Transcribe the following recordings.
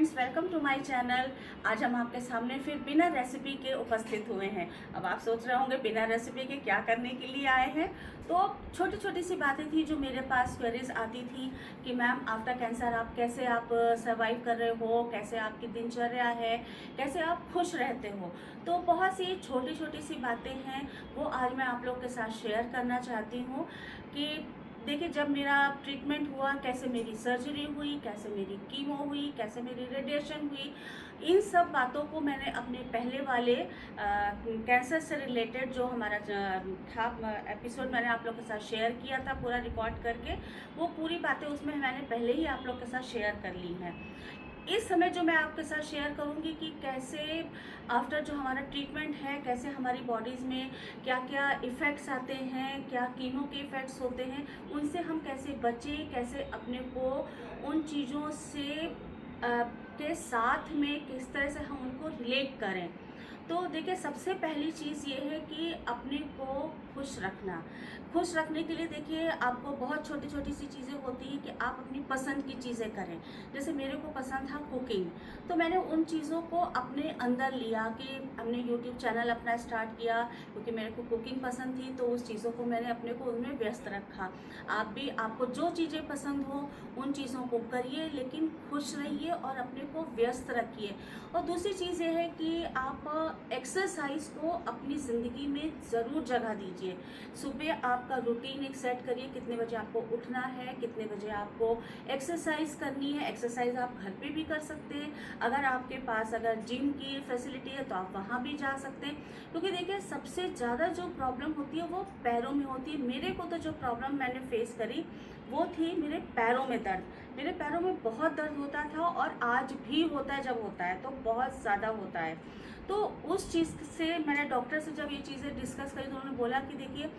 Friends, welcome to my channel. आज हम आपके सामने फिर बिना रेसिपी के उपस्थित हुए हैं। अब आप सोच रहे होंगे बिना रेसिपी के क्या करने के लिए आए हैं। तो छोटी छोटी सी बातें थी जो मेरे पास क्वेरीज आती थी कि मैम आफ्टर कैंसर आप कैसे सर्वाइव कर रहे हो, कैसे आपकी दिनचर्या है, कैसे आप खुश रहते हो। तो बहुत सी छोटी छोटी सी बातें हैं, वो आज मैं आप लोग के साथ शेयर करना चाहती हूँ कि देखिए, जब मेरा ट्रीटमेंट हुआ, कैसे मेरी सर्जरी हुई, कैसे मेरी कीमो हुई, कैसे मेरी रेडिएशन हुई, इन सब बातों को मैंने अपने पहले वाले कैंसर से रिलेटेड जो हमारा था एपिसोड, मैंने आप लोग के साथ शेयर किया था पूरा रिकॉर्ड करके। वो पूरी बातें उसमें मैंने पहले ही आप लोग के साथ शेयर कर ली हैं। इस समय जो मैं आपके साथ शेयर करूंगी कि कैसे आफ्टर जो हमारा ट्रीटमेंट है, कैसे हमारी बॉडीज़ में क्या क्या इफ़ेक्ट्स आते हैं, क्या कीमो के इफ़ेक्ट्स होते हैं, उनसे हम कैसे बचें, कैसे अपने को उन चीज़ों से के साथ में किस तरह से हम उनको रिलेट करें। तो देखिए, सबसे पहली चीज़ ये है कि अपने को खुश रखना। खुश रखने के लिए देखिए, आपको बहुत छोटी छोटी सी चीज़ें होती हैं कि आप अपनी पसंद की चीज़ें करें। जैसे मेरे को पसंद था कुकिंग, तो मैंने उन चीज़ों को अपने अंदर लिया कि हमने यूट्यूब चैनल अपना स्टार्ट किया क्योंकि मेरे को कुकिंग पसंद थी। तो उस चीज़ों को मैंने अपने को उनमें व्यस्त रखा। आप भी, आपको जो चीज़ें पसंद हो उन चीज़ों को करिए, लेकिन खुश रहिए और अपने को व्यस्त रखिए। और दूसरी चीज़ ये है कि आप एक्सरसाइज को अपनी ज़िंदगी में ज़रूर जगह दीजिए। सुबह आपका रूटीन एक सेट करिए, कितने बजे आपको उठना है, कितने बजे आपको एक्सरसाइज करनी है। एक्सरसाइज आप घर पे भी कर सकते हैं, अगर आपके पास अगर जिम की फैसिलिटी है तो आप वहाँ भी जा सकते हैं। क्योंकि देखिए, सबसे ज़्यादा जो प्रॉब्लम होती है वो पैरों में होती है। मेरे को तो जो प्रॉब्लम मैंने फेस करी वो थी मेरे पैरों में दर्द। मेरे पैरों में बहुत दर्द होता था और आज भी होता है, जब होता है तो बहुत ज़्यादा होता है। तो उस चीज़ से मैंने डॉक्टर से जब ये चीज़ें डिस्कस करी तो उन्होंने बोला कि देखिए,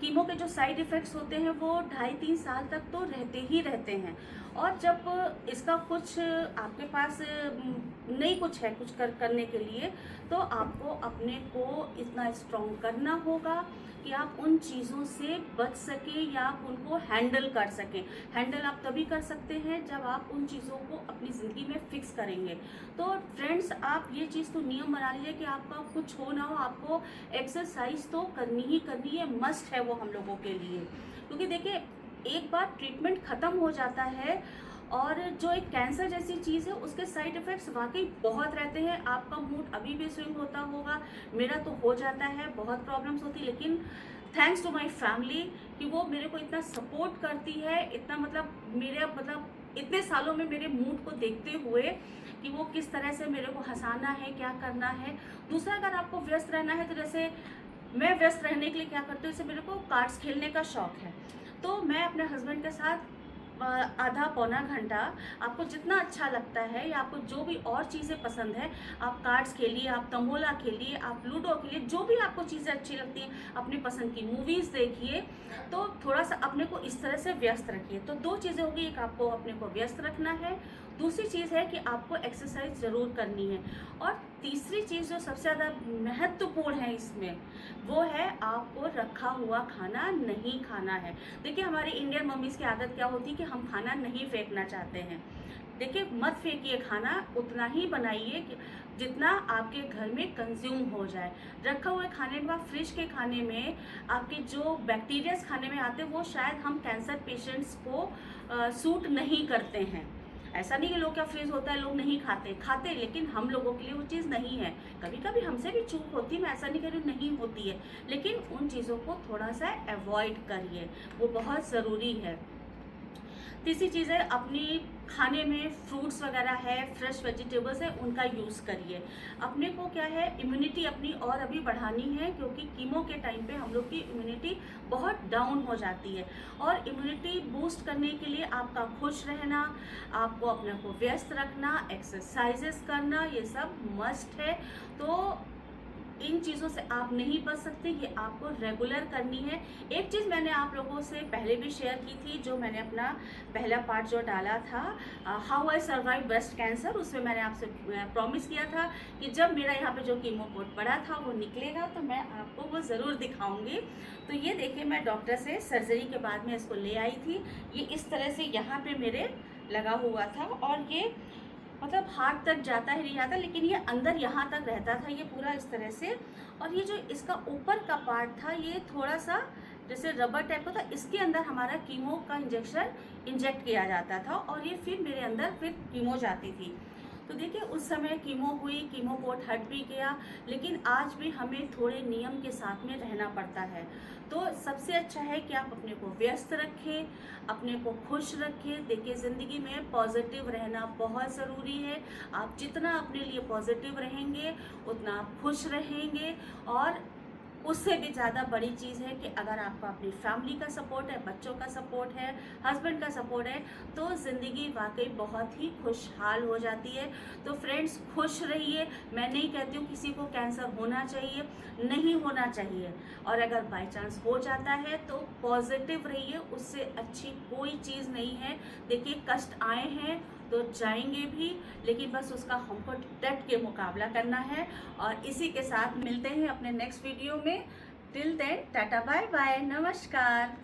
कीमो के जो साइड इफ़ेक्ट्स होते हैं वो 2.5-3 साल तक तो रहते ही रहते हैं। और जब इसका कुछ आपके पास नहीं कुछ है कुछ करने के लिए, तो आपको अपने को इतना स्ट्रॉन्ग करना होगा कि आप उन चीज़ों से बच सकें या आप उनको हैंडल कर सकें। हैंडल आप तभी कर सकते हैं जब आप उन चीज़ों को अपनी ज़िंदगी में फिक्स करेंगे। तो फ्रेंड्स, आप ये चीज़ तो नियम बना लीजिए कि आपका कुछ हो ना हो, आपको एक्सरसाइज तो करनी ही करनी है, मस्ट है वो हम लोगों के लिए। क्योंकि देखिए, एक बार ट्रीटमेंट ख़त्म हो जाता है और जो एक कैंसर जैसी चीज़ है उसके साइड इफ़ेक्ट्स वाकई बहुत रहते हैं। आपका मूड अभी भी स्विंग होता होगा, मेरा तो हो जाता है, बहुत प्रॉब्लम्स होती, लेकिन थैंक्स टू माय फैमिली कि वो मेरे को इतना सपोर्ट करती है, इतना मतलब इतने सालों में मेरे मूड को देखते हुए कि वो किस तरह से मेरे को हंसाना है, क्या करना है। दूसरा, अगर आपको व्यस्त रहना है तो जैसे मैं व्यस्त रहने के लिए क्या करती हूँ, जैसे मेरे को कार्ड्स खेलने का शौक है, तो मैं अपने हस्बैंड के साथ आधा पौना घंटा, आपको जितना अच्छा लगता है या आपको जो भी और चीज़ें पसंद है, आप कार्ड्स खेलिए, आप तंबोला खेलिए, आप लूडो खेलिए, जो भी आपको चीज़ें अच्छी लगती हैं, अपनी पसंद की मूवीज़ देखिए। तो थोड़ा सा अपने को इस तरह से व्यस्त रखिए। तो दो चीज़ें होगी, एक आपको अपने को व्यस्त रखना है, दूसरी चीज़ है कि आपको एक्सरसाइज ज़रूर करनी है, और तीसरी चीज़ जो सबसे ज़्यादा महत्वपूर्ण है इसमें, वो है आपको रखा हुआ खाना नहीं खाना है। देखिए, हमारी इंडियन मम्मीज़ की आदत क्या होती है कि हम खाना नहीं फेंकना चाहते हैं। देखिए, मत फेंकिए खाना, उतना ही बनाइए जितना आपके घर में कंज्यूम हो जाए। रखा हुए खाने में, फ्रिज के खाने में आपके जो बैक्टीरियाज खाने में आते हैं वो शायद हम कैंसर पेशेंट्स को सूट नहीं करते हैं। ऐसा नहीं कि लोग क्या फ्रीज होता है लोग नहीं खाते, लेकिन हम लोगों के लिए वो चीज़ नहीं है। कभी कभी हमसे भी चूक होती है, मैं ऐसा नहीं कह रही हूँ नहीं होती है, लेकिन उन चीज़ों को थोड़ा सा अवॉइड करिए, वो बहुत ज़रूरी है। तीसरी चीज़ है, अपनी खाने में फ्रूट्स वगैरह है, फ्रेश वेजिटेबल्स है, उनका यूज़ करिए। अपने को क्या है, इम्यूनिटी अपनी और अभी बढ़ानी है, क्योंकि कीमो के टाइम पे हम लोग की इम्यूनिटी बहुत डाउन हो जाती है। और इम्यूनिटी बूस्ट करने के लिए आपका खुश रहना, आपको अपने को व्यस्त रखना, एक्सरसाइजेस करना, ये सब मस्ट है। तो इन चीज़ों से आप नहीं बच सकते, ये आपको रेगुलर करनी है। एक चीज़ मैंने आप लोगों से पहले भी शेयर की थी, जो मैंने अपना पहला पार्ट जो डाला था, how I survive breast cancer, उसमें मैंने आपसे प्रॉमिस किया था कि जब मेरा यहाँ पे जो कीमो पोर्ट पड़ा था वो निकलेगा तो मैं आपको वो ज़रूर दिखाऊंगी। तो ये देखिए, मैं डॉक्टर से सर्जरी के बाद में इसको ले आई थी, ये इस तरह से यहाँ पे मेरे लगा हुआ था, और ये मतलब हार्ट तक जाता ही नहीं जाता, लेकिन ये अंदर यहाँ तक रहता था, ये पूरा इस तरह से। और ये जो इसका ऊपर का पार्ट था ये थोड़ा सा जैसे रबर टाइप का था, इसके अंदर हमारा कीमो का इंजेक्ट किया जाता था और ये फिर मेरे अंदर फिर कीमो जाती थी। तो देखिए उस समय कीमो हुई, कीमो पोर्ट हट भी गया, लेकिन आज भी हमें थोड़े नियम के साथ में रहना पड़ता है। तो सबसे अच्छा है कि आप अपने को व्यस्त रखें, अपने को खुश रखें। देखिए ज़िंदगी में पॉजिटिव रहना बहुत ज़रूरी है। आप जितना अपने लिए पॉजिटिव रहेंगे उतना आप खुश रहेंगे। और उससे भी ज़्यादा बड़ी चीज़ है कि अगर आपको अपनी फैमिली का सपोर्ट है, बच्चों का सपोर्ट है, हस्बैंड का सपोर्ट है, तो ज़िंदगी वाकई बहुत ही खुशहाल हो जाती है। तो फ्रेंड्स खुश रहिए। मैं नहीं कहती हूँ किसी को कैंसर होना चाहिए, नहीं होना चाहिए, और अगर बाय चांस हो जाता है तो पॉजिटिव रहिए, उससे अच्छी कोई चीज़ नहीं है। देखिए कष्ट आए हैं तो जाएंगे भी, लेकिन बस उसका हमको डट के मुकाबला करना है। और इसी के साथ मिलते हैं अपने नेक्स्ट वीडियो में। Till then tata bye bye, नमस्कार।